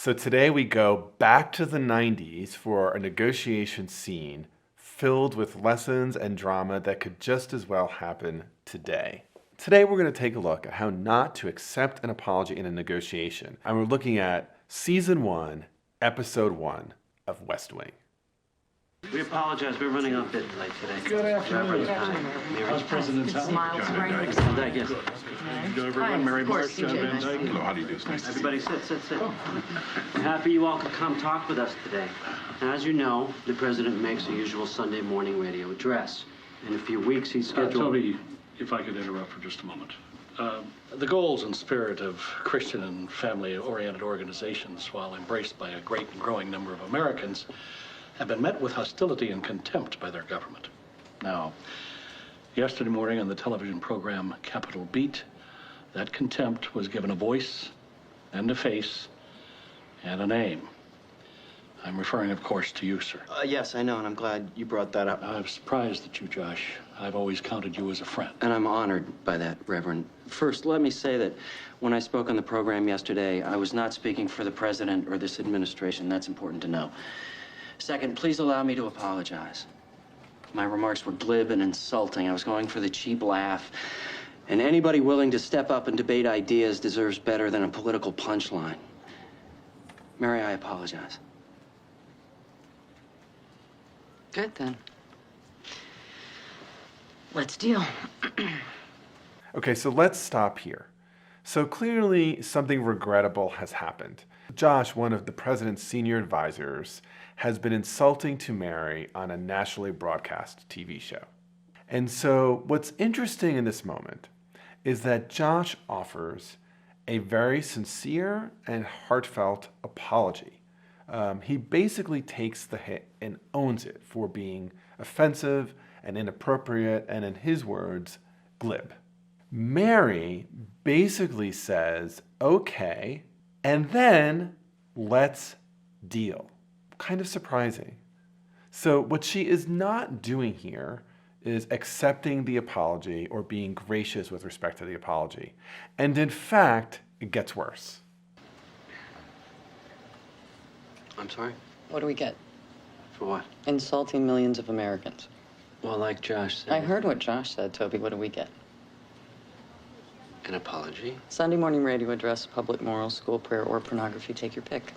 So today we go back to the 90s for a negotiation scene filled with lessons and drama that could just as well happen today. Today we're going to take a look at how not to accept an apology in a negotiation. And we're looking at Season 1, Episode 1 of West Wing. We apologize. We're running a bit late today. Good afternoon. How's President House? Van Dyke, yes. Hello, everyone. Mary Marsh, John Van Dyke. Hello, how do you do? It's nice to see you. Everybody sit. We're happy you all could come talk with us today. Now, as you know, the president makes the usual Sunday morning radio address. In a few weeks, he's scheduled... Toby, if I could interrupt for just a moment. The goals and spirit of Christian and family-oriented organizations, while embraced by a great and growing number of Americans, have been met with hostility and contempt by their government. Now, yesterday morning on the television program Capitol Beat, that contempt was given a voice and a face and a name. I'm referring, of course, to you, sir. Yes, I know, and I'm glad you brought that up. I'm surprised at you, Josh. I've always counted you as a friend. And I'm honored by that, Reverend. First, let me say that when I spoke on the program yesterday, I was not speaking for the president or this administration. That's important to know. Second, please allow me to apologize. My remarks were glib and insulting. I was going for the cheap laugh. And anybody willing to step up and debate ideas deserves better than a political punchline. Mary, I apologize. Good, then. Let's deal. Okay, so let's stop here. So clearly something regrettable has happened. Josh, one of the president's senior advisors, has been insulting to Mary on a nationally broadcast TV show. And so what's interesting in this moment is that Josh offers a very sincere and heartfelt apology. He basically takes the hit and owns it for being offensive and inappropriate and, in his words, glib. Mary basically says, okay, and then let's deal. Kind of surprising. So what she is not doing here is accepting the apology or being gracious with respect to the apology. And in fact, it gets worse. I'm sorry? What do we get? For what? Insulting millions of Americans. Well, like Josh said... I heard what Josh said, Toby. What do we get? An apology? Sunday morning radio address, public morals, school prayer, or pornography. Take your pick.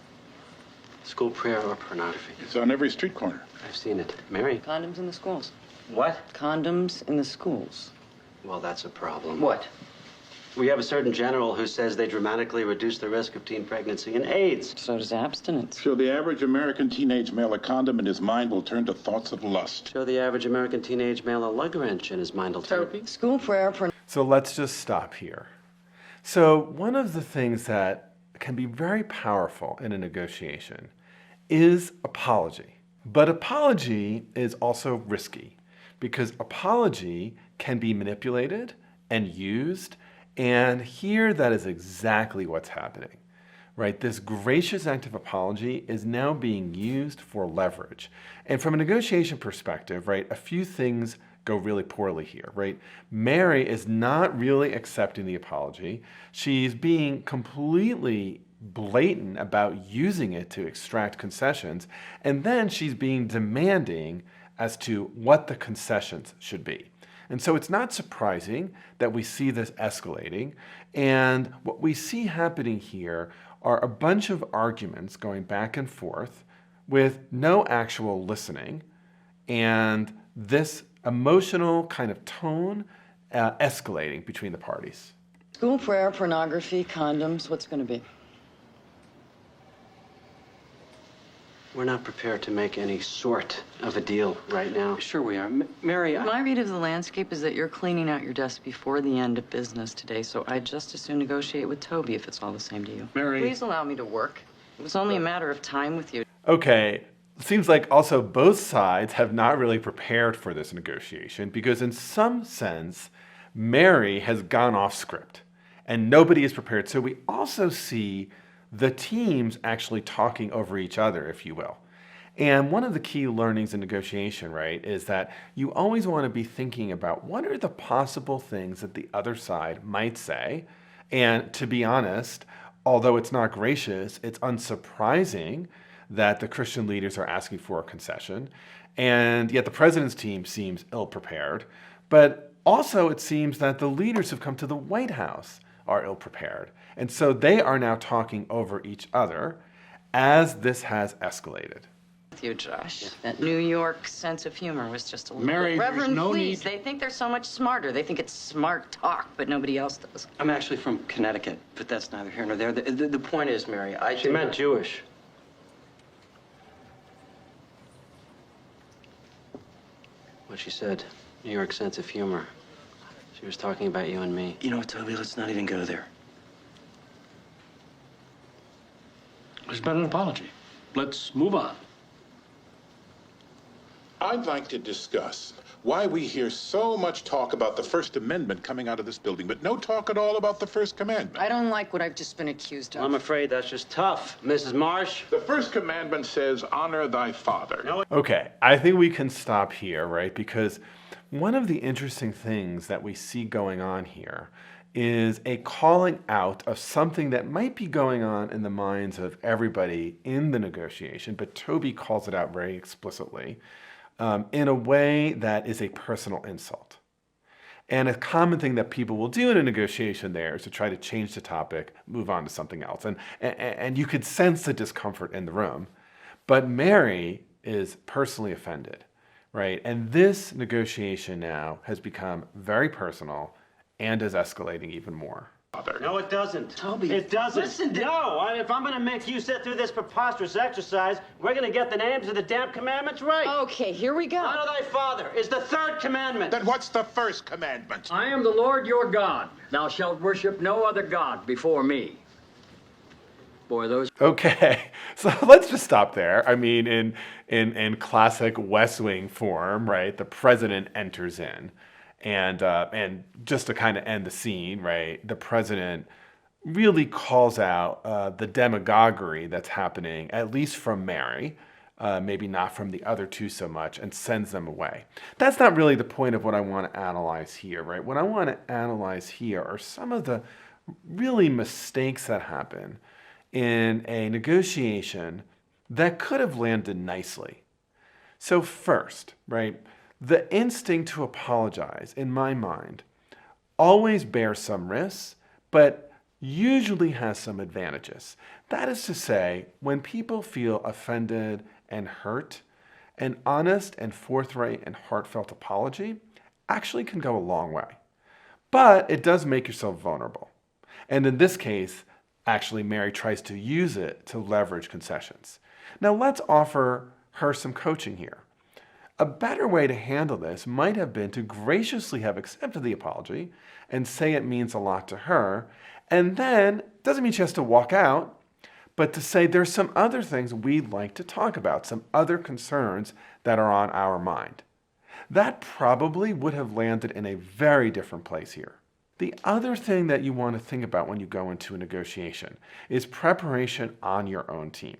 School prayer or pornography? It's on every street corner. I've seen it. Mary? Condoms in the schools. What? Condoms in the schools. Well, that's a problem. What? We have a certain general who says they dramatically reduce the risk of teen pregnancy and AIDS. So does abstinence. Show the average American teenage male a condom and his mind will turn to thoughts of lust. Show the average American teenage male a lug wrench and his mind will turn. Toby? School prayer, So let's just stop here. So one of the things that can be very powerful in a negotiation is apology. But apology is also risky because apology can be manipulated and used. And here that is exactly what's happening, right? This gracious act of apology is now being used for leverage. And from a negotiation perspective, right, a few things go really poorly here, right? Mary is not really accepting the apology. She's being completely blatant about using it to extract concessions. And then she's being demanding as to what the concessions should be. And so it's not surprising that we see this escalating. And what we see happening here are a bunch of arguments going back and forth with no actual listening and this emotional kind of tone escalating between the parties. School prayer, pornography, condoms. What's going to be? We're not prepared to make any sort of a deal right now. Sure we are. Mary, My read of the landscape is that you're cleaning out your desk before the end of business today, so I'd just as soon negotiate with Toby if it's all the same to you. Mary... Please allow me to work. It was only a matter of time with you. Okay, seems like also both sides have not really prepared for this negotiation because in some sense, Mary has gone off script and nobody is prepared. So we also see the teams actually talking over each other, if you will. And one of the key learnings in negotiation, right, is that you always want to be thinking about what are the possible things that the other side might say. And to be honest, although it's not gracious, it's unsurprising that the Christian leaders are asking for a concession. And yet the president's team seems ill-prepared. But also it seems that the leaders who've come to the White House are ill-prepared. And so they are now talking over each other as this has escalated. With you, Josh. That New York sense of humor was just a little Mary, bit. there's Reverend, no please. need- They think they're so much smarter. They think it's smart talk, but nobody else does. I'm actually from Connecticut, but that's neither here nor there. The point is, Mary, She meant Jewish. What she said, New York sense of humor. She was talking about you and me. You know what, Toby? Let's not even go there. There's been an apology. Let's move on. I'd like to discuss why we hear so much talk about the First Amendment coming out of this building, but no talk at all about the First Commandment. I don't like what I've just been accused of. I'm afraid that's just tough. Mrs. Marsh? The First Commandment says, honor thy father. Okay, I think we can stop here, right? Because one of the interesting things that we see going on here is a calling out of something that might be going on in the minds of everybody in the negotiation, but Toby calls it out very explicitly in a way that is a personal insult. And a common thing that people will do in a negotiation there is to try to change the topic, move on to something else. And you could sense the discomfort in the room. But Mary is personally offended, right? And this negotiation now has become very personal and is escalating even more. No, it doesn't. Toby, It doesn't. listen to- No, if I'm going to make you sit through this preposterous exercise, we're going to get the names of the damn commandments right. Okay, here we go. Honor thy father is the third commandment. Then what's the First Commandment? I am the Lord your God. Thou shalt worship no other God before me. Boy, those... Okay, so let's just stop there. I mean, in classic West Wing form, right, the president enters in. And just to kind of end the scene, right, the president really calls out the demagoguery that's happening, at least from Mary, maybe not from the other two so much, and sends them away. That's not really the point of what I want to analyze here, right? What I want to analyze here are some of the really mistakes that happen in a negotiation that could have landed nicely. So first, right, the instinct to apologize, in my mind, always bears some risks, but usually has some advantages. That is to say, when people feel offended and hurt, an honest and forthright and heartfelt apology actually can go a long way. But it does make yourself vulnerable. And in this case, actually, Mary tries to use it to leverage concessions. Now, let's offer her some coaching here. A better way to handle this might have been to graciously have accepted the apology and say it means a lot to her, and then, doesn't mean she has to walk out, but to say there's some other things we'd like to talk about, some other concerns that are on our mind. That probably would have landed in a very different place here. The other thing that you want to think about when you go into a negotiation is preparation on your own team.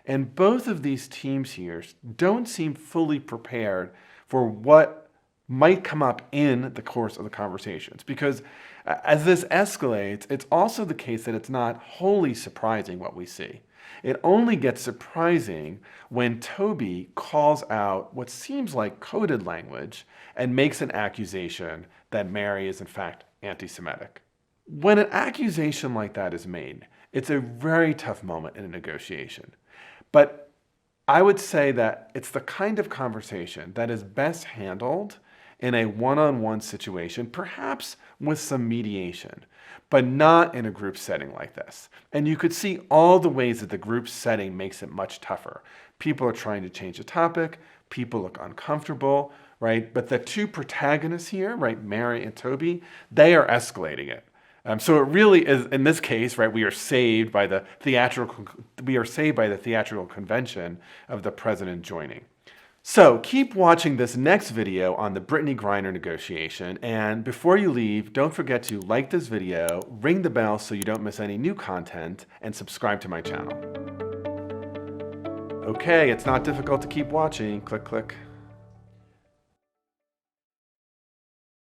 And both of these teams here don't seem fully prepared for what might come up in the course of the conversations. Because as this escalates, it's also the case that it's not wholly surprising what we see. It only gets surprising when Toby calls out what seems like coded language and makes an accusation that Mary is in fact anti-Semitic. When an accusation like that is made, it's a very tough moment in a negotiation. But I would say that it's the kind of conversation that is best handled in a one-on-one situation, perhaps with some mediation, but not in a group setting like this. And you could see all the ways that the group setting makes it much tougher. People are trying to change the topic, people look uncomfortable, right? But the two protagonists here, right, Mary and Toby, they are escalating it. So it really is, in this case, right, we are saved by the theatrical convention of the president joining. So keep watching this next video on the Brittney Griner negotiation, and before you leave, don't forget to like this video, ring the bell so you don't miss any new content, and subscribe to my channel. Okay, it's not difficult to keep watching. Click, click.